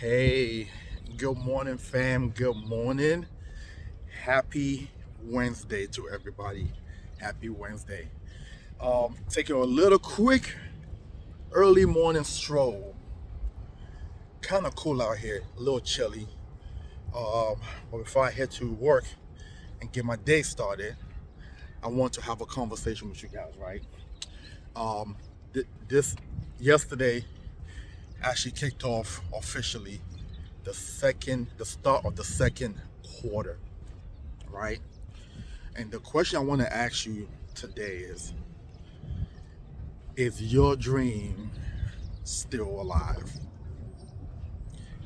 Hey, good morning, fam. Good morning. Happy Wednesday to everybody. Happy Wednesday. Taking a little quick early morning stroll. Kind of cool out here, a little chilly. But before I head to work and get my day started, I want to have a conversation with you guys, right? Um, this yesterday actually kicked off officially the start of the second quarter, right? And the question I want to ask you today is your dream still alive?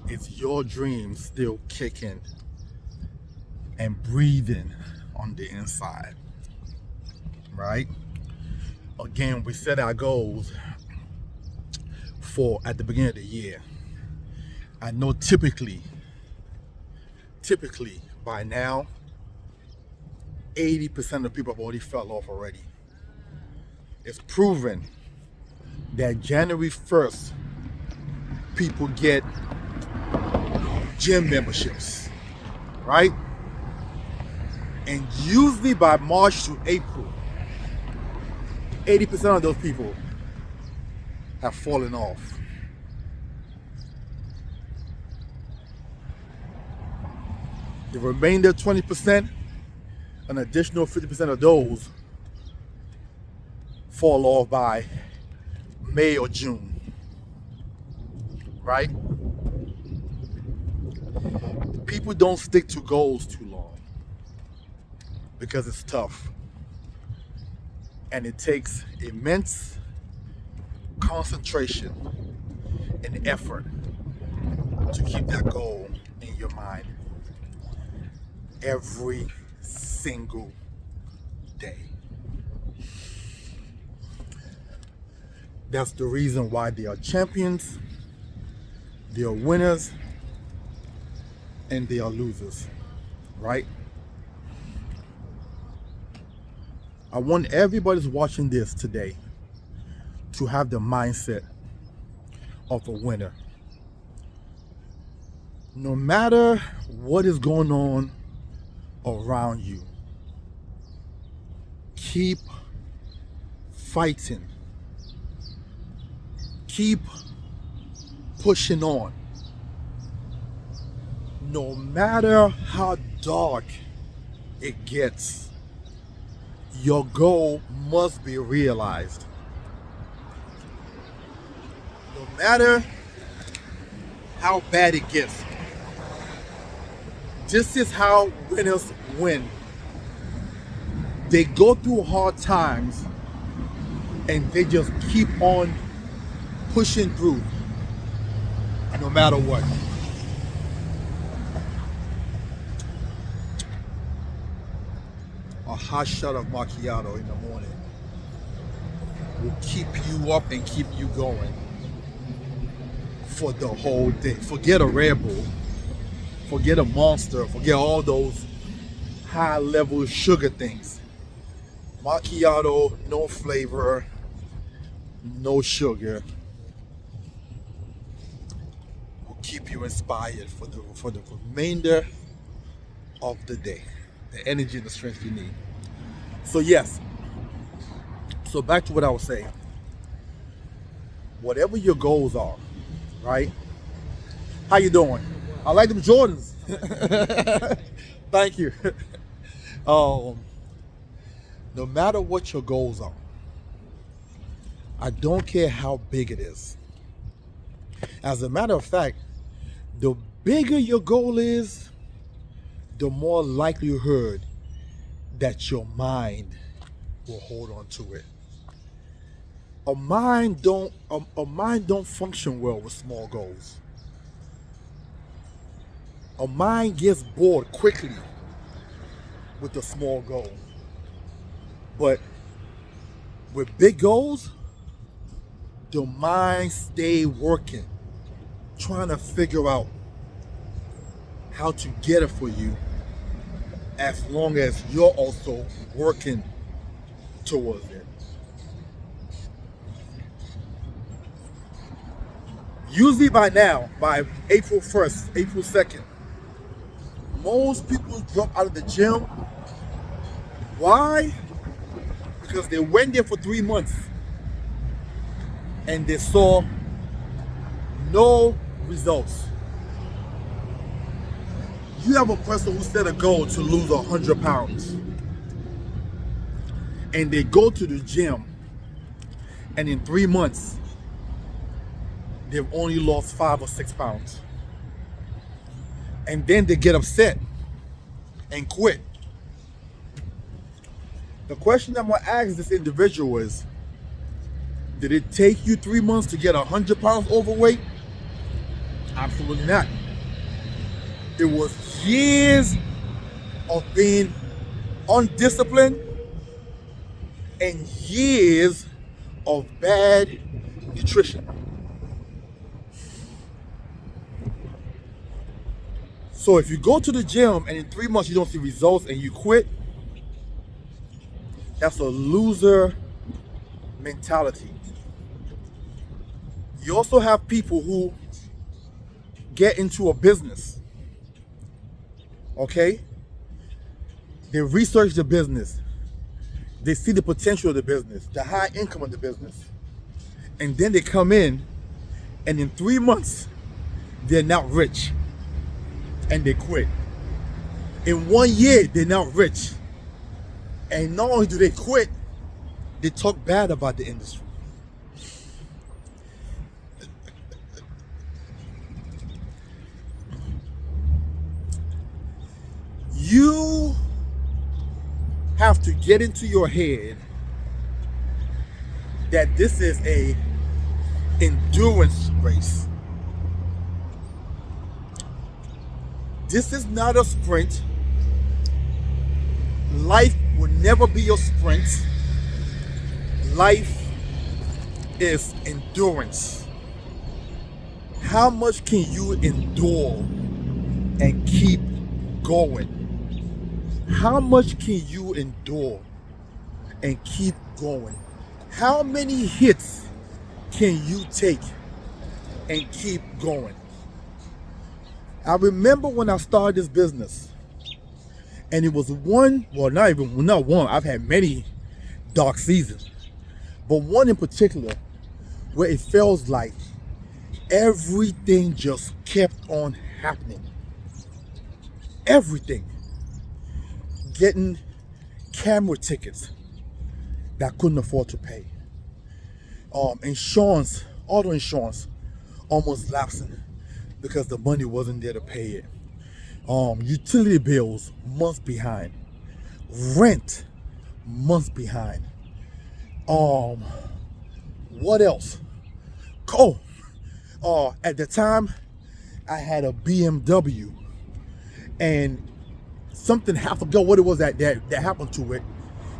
Is your dream still kicking and breathing on the inside, right? Again, we set our goals for at the beginning of the year. I know typically by now, 80% of people have already fell off already. It's proven that January 1st, people get gym memberships, right? And usually by March to April, 80% of those people have fallen off. The remainder 20%, an additional 50% of those fall off by May or June, right? People don't stick to goals too long because it's tough and it takes immense concentration and effort to keep that goal in your mind every single day. That's the reason why they are champions, they are winners, and they are losers, right? I want everybody who's watching this today to have the mindset of a winner. No matter what is going on around you, keep fighting. Keep pushing on. No matter how dark it gets, your goal must be realized. No matter how bad it gets, this is how winners win. They go through hard times and they just keep on pushing through no matter what. A hot shot of macchiato in the morning will keep you up and keep you going for the whole day. Forget a Red Bull, forget a Monster, forget all those high level sugar things. Macchiato, no flavor, no sugar, will keep you inspired for the remainder of the day. The energy and the strength you need. So yes, so back to what I was saying. Whatever your goals are, right? How you doing? I like them Jordans. Thank you. No matter what your goals are, I don't care how big it is. As a matter of fact, the bigger your goal is, the more likelihood that your mind will hold on to it. A mind don't function well with small goals. A mind gets bored quickly with a small goal. But with big goals, the mind stay working, trying to figure out how to get it for you as long as you're also working towards it. Usually by now, by April 1st, April 2nd, most people drop out of the gym. Why? Because they went there for 3 months and they saw no results. You have a person who set a goal to lose 100 pounds and they go to the gym and in 3 months they've only lost 5 or 6 pounds, and then they get upset and quit. The question I'm gonna ask this individual is, did it take you 3 months to get 100 pounds overweight? Absolutely not. It was years of being undisciplined and years of bad nutrition. So if you go to the gym and in 3 months you don't see results and you quit, that's a loser mentality. You also have people who get into a business, okay? They research the business. They see the potential of the business, the high income of the business. And then they come in and in 3 months, they're not rich and they quit. In 1 year, they're not rich. And not only do they quit, they talk bad about the industry. You have to get into your head that this is a endurance race. This is not a sprint. Life will never be a sprint. Life is endurance. How much can you endure and keep going? How much can you endure and keep going? How many hits can you take and keep going? I remember when I started this business, and it was not one, I've had many dark seasons, but one in particular where it feels like everything just kept on happening. Everything. Getting camera tickets that I couldn't afford to pay. Insurance, auto insurance, almost lapsing because the money wasn't there to pay it. Utility bills, months behind. Rent, months behind. What else? At the time, I had a BMW, and something, I forgot what it was that happened to it.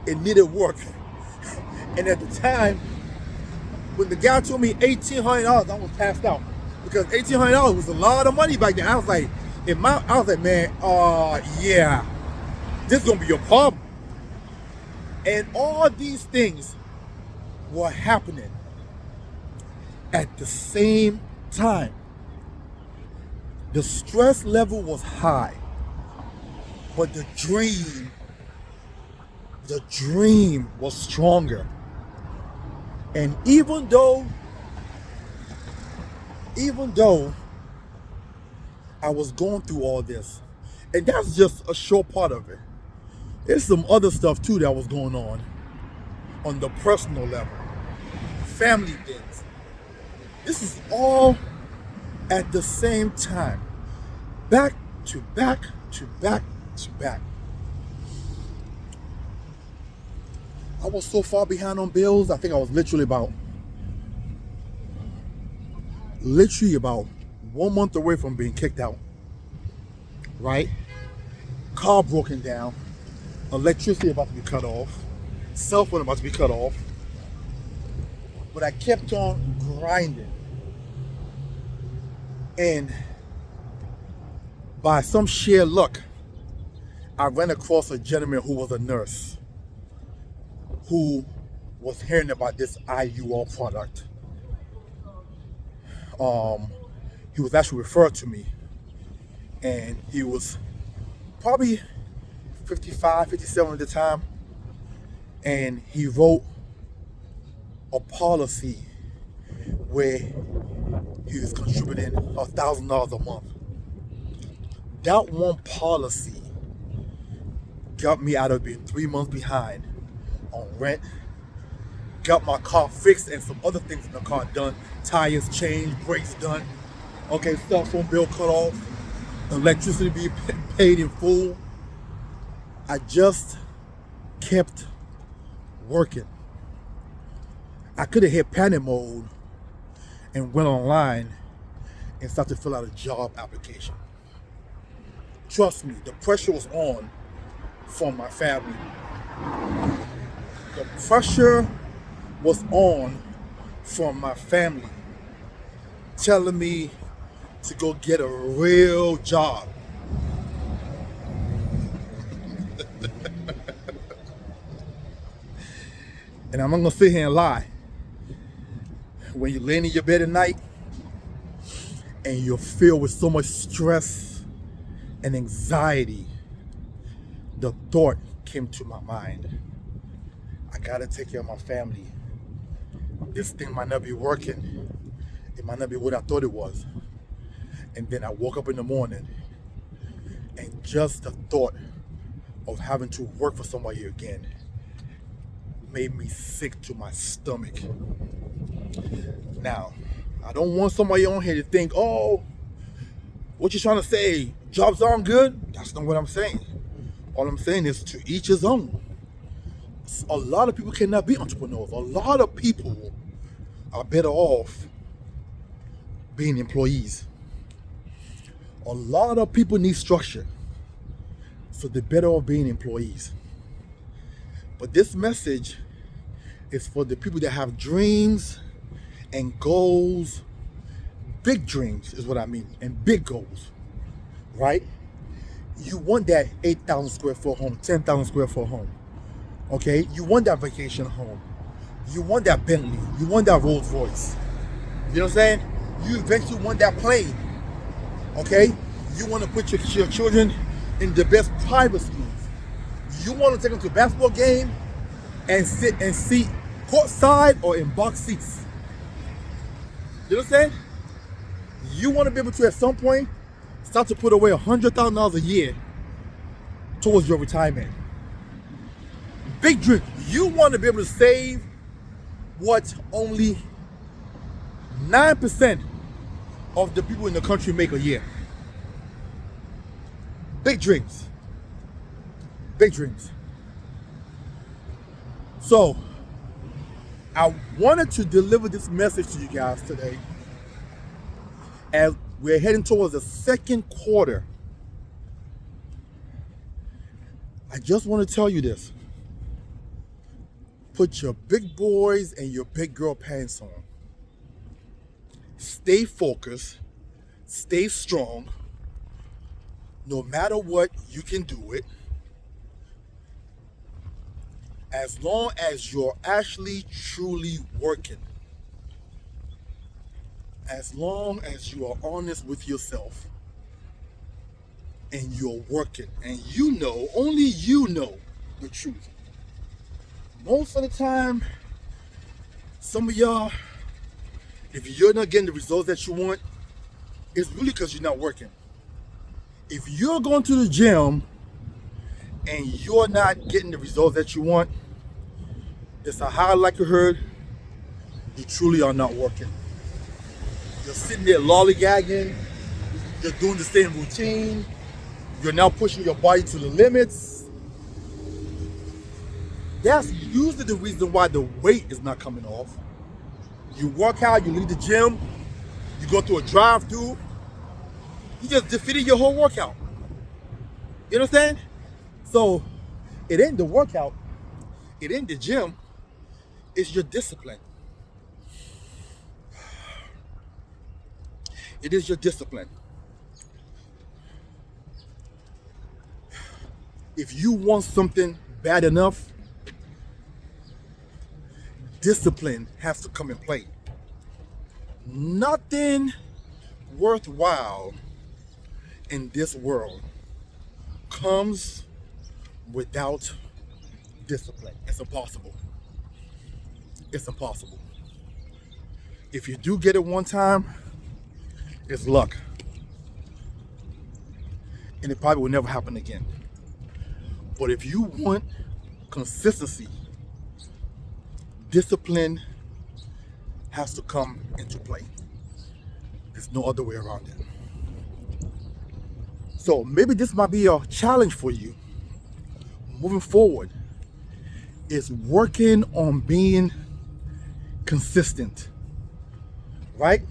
It needed work. And at the time, when the guy told me $1,800, I was passed out. Because $1,800 was a lot of money back then. I was like, man, yeah, this is gonna be your problem. And all these things were happening at the same time. The stress level was high, but the dream was stronger. And even though I was going through all this, and that's just a short part of it, there's some other stuff too that was going on the personal level, family things. This is all at the same time, back to back to back to back. I was so far behind on bills. I think I was literally about 1 month away from being kicked out, right? Car broken down, electricity about to be cut off, cell phone about to be cut off. But I kept on grinding. And by some sheer luck, I ran across a gentleman who was a nurse, who was hearing about this IUL product. he was actually referred to me, and he was probably 55, 57 at the time, and he wrote a policy where he was contributing $1,000 a month. That one policy got me out of being 3 months behind on rent, got my car fixed and some other things in the car done, tires changed, brakes done, okay, cell phone bill cut off, electricity be paid in full. I just kept working. I could have hit panic mode and went online and started to fill out a job application. Trust me, the pressure was on from my family. The pressure was on from my family, telling me to go get a real job. And I'm not gonna sit here and lie. When you're laying in your bed at night and you're filled with so much stress and anxiety, the thought came to my mind. I gotta take care of my family. This thing might not be working. It might not be what I thought it was. And then I woke up in the morning and just the thought of having to work for somebody again made me sick to my stomach. Now, I don't want somebody on here to think, oh, what you trying to say? Jobs aren't good? That's not what I'm saying. All I'm saying is to each his own. A lot of people cannot be entrepreneurs. A lot of people are better off being employees. A lot of people need structure, so they're better off being employees. But this message is for the people that have dreams and goals. Big dreams is what I mean, and big goals, right? You want that 8,000 square foot home, 10,000 square foot home, okay? You want that vacation home. You want that Bentley. You want that Rolls Royce. You know what I'm saying? You eventually want that plane, okay? You want to put your children in the best private schools. You want to take them to a basketball game and sit and seat courtside or in box seats. You know what I'm saying? You want to be able to, at some point, start to put away $100,000 a year towards your retirement. Big dream. You want to be able to save what only 9% of the people in the country make a year. Big dreams. Big dreams. So, I wanted to deliver this message to you guys today as we're heading towards the second quarter. I just want to tell you this. Put your big boys and your big girl pants on. Stay focused. Stay strong. No matter what, you can do it. As long as you're actually truly working. As long as you are honest with yourself and you're working and you know, only you know the truth. Most of the time, some of y'all, if you're not getting the results that you want, it's really because you're not working. If you're going to the gym and you're not getting the results that you want, it's a high likelihood you truly are not working. You're sitting there lollygagging, you're doing the same routine, you're now pushing your body to the limits. That's usually the reason why the weight is not coming off. You work out, you leave the gym, you go through a drive-through, you just defeated your whole workout. You understand? So, it ain't the workout, it ain't the gym, it's your discipline. It is your discipline. If you want something bad enough, discipline has to come in play. Nothing worthwhile in this world comes without discipline. It's impossible. It's impossible. If you do get it one time, it's luck. And it probably will never happen again. But if you want consistency, discipline has to come into play. There's no other way around it. So maybe this might be a challenge for you moving forward, is working on being consistent, right?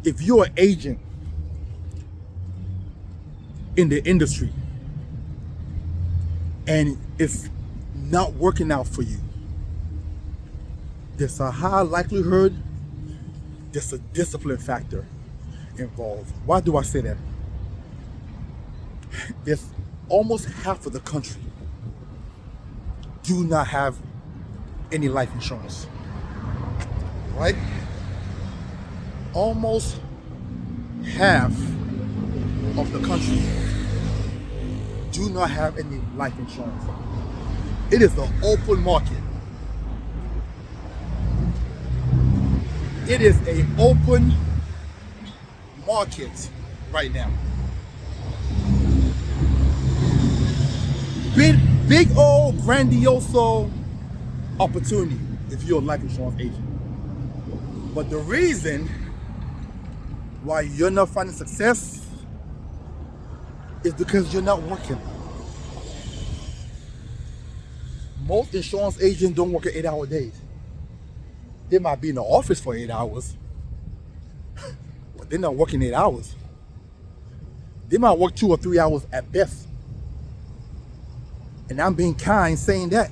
If you're an agent in the industry and it's not working out for you, there's a high likelihood there's a discipline factor involved. Why do I say that? There's almost half of the country do not have any life insurance, right? Almost half of the country do not have any life insurance. It is an open market. It is an open market right now. Big old grandioso opportunity if you're a life insurance agent. But the reason why you're not finding success is because you're not working. Most insurance agents don't work at 8-hour days. They might be in the office for 8 hours, but they're not working 8 hours. They might work 2 or 3 hours at best. And I'm being kind saying that.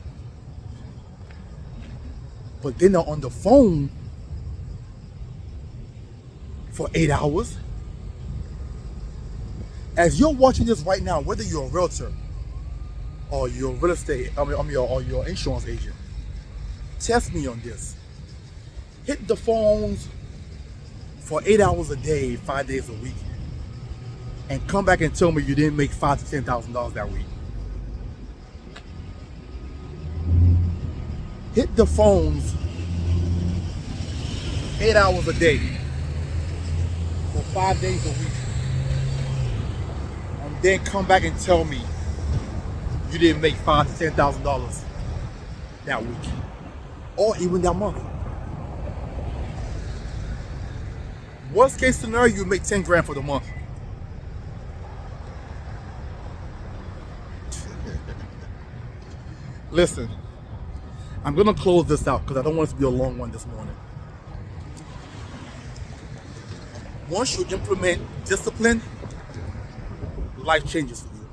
But they're not on the phone for 8 hours. As you're watching this right now, whether you're a realtor or you're a real estate, or you're an insurance agent, test me on this. Hit the phones for 8 hours a day, 5 days a week, and come back and tell me you didn't make $5,000 to $10,000 that week. Hit the phones 8 hours a day for 5 days a week, and then come back and tell me you didn't make $5,000 to $10,000 that week, or even that month. Worst case scenario, you make 10 grand for the month. Listen, I'm gonna close this out because I don't want it to be a long one this morning. Once you implement discipline, life changes for you.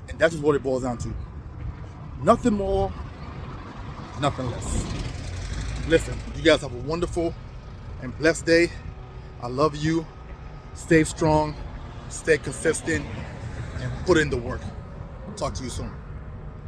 And that's just what it boils down to. Nothing more, nothing less. Listen, you guys have a wonderful and blessed day. I love you. Stay strong, stay consistent, and put in the work. Talk to you soon.